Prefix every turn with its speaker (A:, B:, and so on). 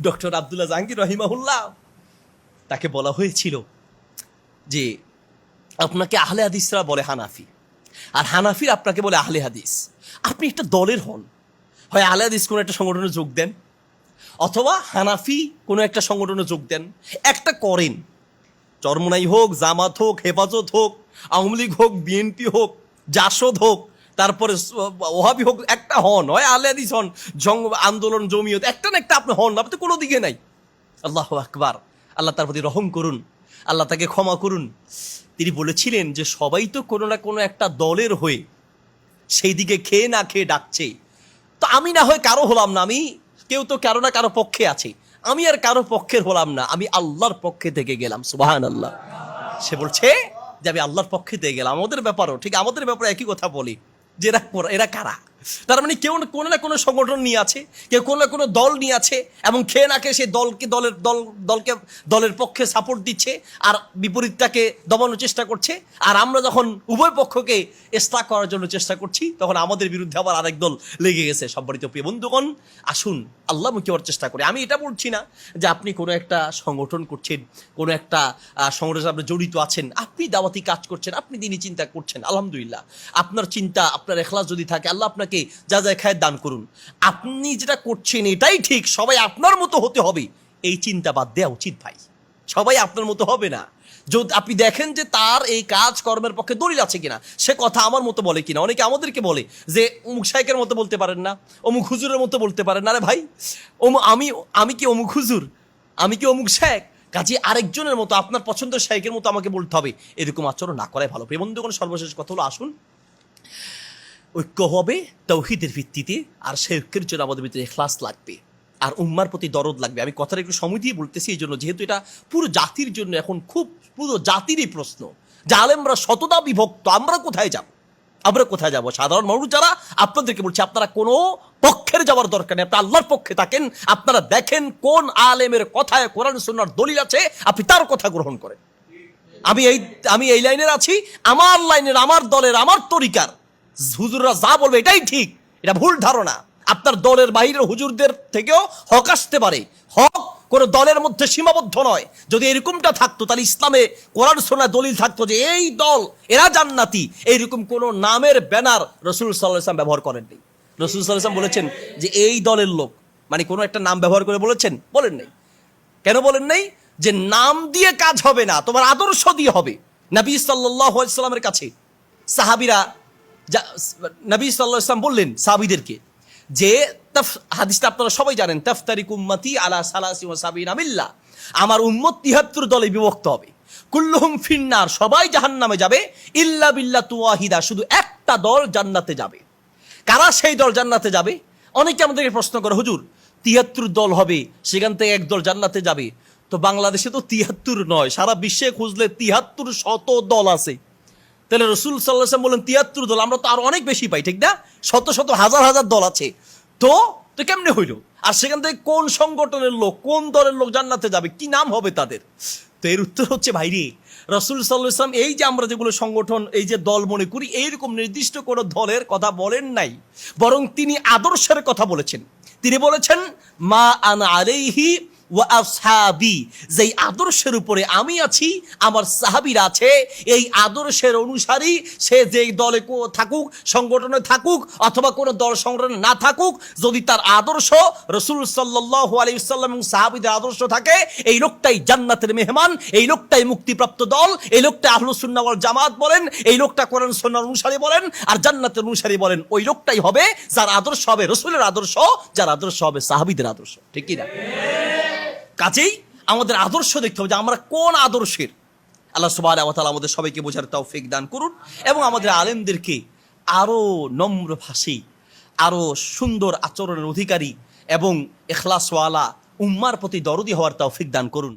A: Doctor Abdullah Jahangir রহিমাহুল্লাহ, তাকে বলা হয়েছিল যে আপনাকে আহলে হাদিসরা বলে হানাফি, আর হানাফির আপনাকে বলে আহলে হাদিস। আপনি একটা দলের হন, হয় আহলে হাদিস কোনো একটা সংগঠনে যোগ দেন, অথবা হানাফি কোনো একটা সংগঠনে যোগ দেন, একটা করেন। চরমোনাই হোক, জামাত হোক, হেফাজত হোক, আওয়ামী লীগ হোক, বিএনপি হোক, জাসদ হোক, তারপরে ওহাবি হোক, একটা হন, হয় আহলে হাদিস হন, আন্দোলন, জমিয়ত, একটা না একটা আপনি হন, আপনি তো কোনো দিকে নাই। আল্লাহু আকবার, আল্লাহ তার প্রতি রহম করুন, আল্লাহ তাকে ক্ষমা করুন। তিনি বলেছিলেন যে সবাই তো কোনো না কোনো একটা দলের হয়ে সেই দিকে খেয়ে না খেয়ে ডাকছে, তো আমি না হয় কারো হলাম না, আমি কেউ তো কারো না কারো পক্ষে আছে, আমি আর কারো পক্ষের হলাম না, আমি আল্লাহর পক্ষে থেকে গেলাম। সুবহানাল্লাহ। সে বলছে যে আমি আল্লাহর পক্ষে থেকে গেলাম। আমাদের ব্যাপারও ঠিক, আমাদের ব্যাপারে একই কথা বলি যে এরা কারা। তার মানে কেউ কোনো না কোনো সংগঠন নিয়ে আছে, কেউ কোনো না কোনো দল নিয়ে আছে, এবং খেয়ে না খেয়ে সেই দলের পক্ষে সাপোর্ট দিচ্ছে আর বিপরীতটাকে দমানোর চেষ্টা করছে। আর আমরা যখন উভয় পক্ষকে ইসলাহ করার জন্য চেষ্টা করছি, তখন আমাদের বিরুদ্ধে আবার আরেক দল লেগে গেছে। সম্মানিত প্রিয় বন্ধুগণ, আসুন আল্লাহমুখী হওয়ার চেষ্টা করি। আমি এটা বলছি না যে আপনি কোনো একটা সংগঠন করছেন, কোনো একটা সংগঠনের আপনি জড়িত আছেন, আপনি দাওয়াতি কাজ করছেন, আপনি দিনই চিন্তা করছেন, আলহামদুলিল্লাহ। আপনার চিন্তা, আপনার ইখলাস যদি থাকে, আল্লাহ আপনাকে যা যা খায়ের দান করুন। আপনি যেটা করছেন এটাই ঠিক, সবাই আপনার মতো হতে হবে, এই চিন্তা বাদ দেওয়া উচিত ভাই। সবাই আপনার মতো হবে না। যদি আপনি দেখেন যে তার এই কাজ কর্মের পক্ষে দলিল আছে কিনা, সে কথা আমার মতো বলে কিনা। অনেকে আমাদেরকে বলে যে অমুক শাইখের মতো বলতে পারেন না, অমুক হুজুরের মতো বলতে পারেন না। আরে ভাই, আমি কি অমুক হুজুর, আমি কি অমুক শাইখ? কাজে আরেকজনের মতো, আপনার পছন্দের শাইখের মতো আমাকে বলতে হবে, এরকম আচরণ না করাই ভালো। প্রিয় বন্ধুগণ, সর্বশেষ কথা হলো, আসুন ঐক্য হবে তাওহীদের ভিত্তিতে, আর সেই ঐক্যের জন্য আমাদের ভিতরে ইখলাস লাগবে, আর উম্মার প্রতি দরদ লাগবে। আমি কথাটা একটু সময় দিয়ে বলতেছি এই জন্য, যেহেতু এটা পুরো জাতির জন্য এখন খুব, পুরো জাতিরই প্রশ্ন যে আলেমরা শতদা বিভক্ত, আমরা কোথায় যাব? আমরা কোথায় যাব? সাধারণ মানুষ যারা, আপনাদেরকে বলছি, আপনারা কোনো পক্ষের যাওয়ার দরকার নেই, আপনি আল্লাহর পক্ষে থাকেন। আপনারা দেখেন কোন আলেমের কথায় কোরআন সুন্নাহর দলিল আছে, আপনি তার কথা গ্রহণ করেন। আমি এই লাইনের আছি, আমার লাইনের, আমার দলের, আমার তরিকার হুজুররা যা বলবে এটাই ঠিক, এটা ভুল ধারণা। আপনার দলের বাইরের হুজুরদের থেকেও হক আসতে পারে, হক কোন দলের মধ্যে সীমাবদ্ধ নয়। যদি এরকমটা থাকতো, তাহলে ইসলামে কোরআন সুন্নাহ দলিল থাকতো যে এই দল, এরা জান্নাতি, এইরকম কোন নামের ব্যানার রাসূল সাল্লাল্লাহু আলাইহি ওয়াসাল্লাম ব্যবহার করেননি। রাসূল সাল্লাল্লাহু আলাইহি ওয়াসাল্লাম বলেছেন যে এই দলের লোক, মানে কোনো একটা নাম ব্যবহার করে বলেছেন? বলেন নাই। কেন বলেন নাই? যে নাম দিয়ে কাজ হবে না, তোমার আদর্শ দিয়ে হবে। নবী সাল্লাল্লাহু আলাইহি ওয়াসাল্লামের কাছে সাহাবীরা, নবী সাল্লাল্লাহু আলাইহি ওয়াসাল্লাম বললেন সাহাবীদেরকে যে, হাদিসটা আপনারা সবাই জানেন, তাফতারিকু উম্মতি আলা সালাসি ওয়া সাবিনা মিল্লাহ, আমার উম্মত ৭৩ দলে বিভক্ত হবে, কুল্লুহুম ফিন্নার, সবাই জাহান্নামে যাবে, ইল্লা বিল্লাতু ওয়াহিদা, শুধু একটা দল জান্নাতে যাবে। কারা সেই দল জান্নাতে যাবে? অনেকে আমাদেরকে প্রশ্ন করে, হুজুর ৭৩ দল হবে, সেখান থেকে এক দল জান্নাতে যাবে। তো বাংলাদেশে তো ৭৩ নয়, সারা বিশ্বে খুঁজলে ৭৩ শত দল আছে। তাহলে রাসূল সাল্লাল্লাহু আলাইহি ওয়াসাল্লাম বলেন ৭৩ দল, আমরা তো আরো অনেক বেশি পাই, ঠিক না? শত শত হাজার হাজার দল আছে। তো কেমনে হইল? আর সেখান থেকে কোন সংগঠনের লোক, কোন দলের লোক জান্নাতে যাবে, কি নাম হবে তাদের? তো এর উত্তর হচ্ছে, ভাইরে, রাসূল সাল্লাল্লাহু আলাইহি ওয়াসাল্লাম এই যে আমরা যেগুলো সংগঠন, এই যে দল মনে করি, এইরকম নির্দিষ্ট কোনো দলের কথা বলেন নাই, বরং তিনি আদর্শের কথা বলেছেন। তিনি বলেছেন মা আনা আলাইহি ওয়া আসহাবি, যেই আদর্শের উপরে আমি আছি, আমার সাহাবীরা আছে, এই আদর্শের অনুসারী সে যেই দলে থাকুক, সংগঠনে থাকুক, অথবা কোনো দল সংগঠনে না থাকুক, যদি তার আদর্শ রাসূল সাল্লাল্লাহু আলাইহি ওয়াসাল্লাম এবং সাহাবীদের আদর্শ থাকে, এই লোকটাই জান্নাতের মেহমান, এই লোকটাই মুক্তিপ্রাপ্ত দল, এই লোকটা আহলুস সুন্নাহ ওয়াল জামাত বলেন, এই লোকটা কোরআন সুন্নাহর অনুসারী বলেন, আর জান্নাতের অনুসারী বলেন। ওই লোকটাই হবে যার আদর্শ হবে রাসূলের আদর্শ, যার আদর্শ হবে সাহাবীদের আদর্শ, ঠিক কি না? কাজেই আমাদের আদর্শ দেখতে হবে যে আমরা কোন আদর্শের। আল্লাহ সুবহানাহু ওয়া তাআলা আমাদের সবাইকে বোঝার তৌফিক দান করুন, এবং আমাদের আলেমদেরকে আরো নম্র ভাষী, আরো সুন্দর আচরণের অধিকারী এবং ইখলাসওয়ালা উম্মার প্রতি দরদি হওয়ার তৌফিক দান করুন।